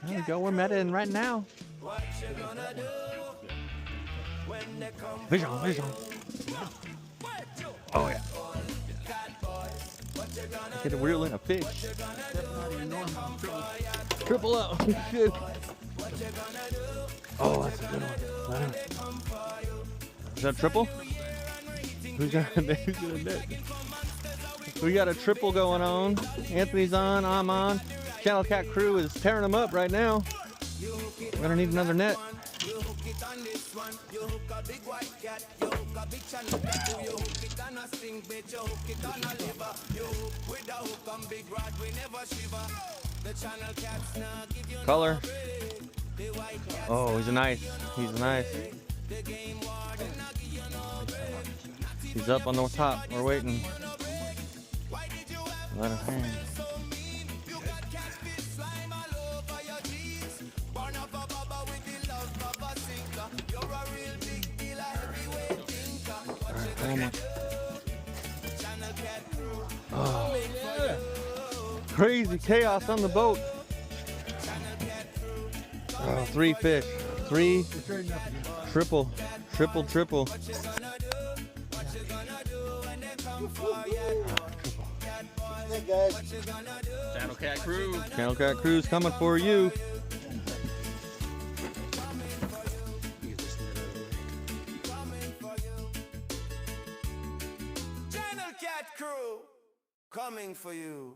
There we go. We're metaing right now. Fish on, fish on. Oh yeah. Get a reel in a fish. Triple up. Good. Oh, that's a good one. Is that triple? Who's got a net? We got a triple going on. Anthony's on, I'm on. Channel Cat crew is tearing them up right now. We're gonna need another net. Color. Oh, he's nice. He's nice. He's up on the top. We're waiting. Let him hang. Oh, crazy chaos on the boat. Oh, 3 fish. 3 triple. Hey guys. Channel Cat crew. Channel Cat crew's coming for you. Channel Cat crew coming for you.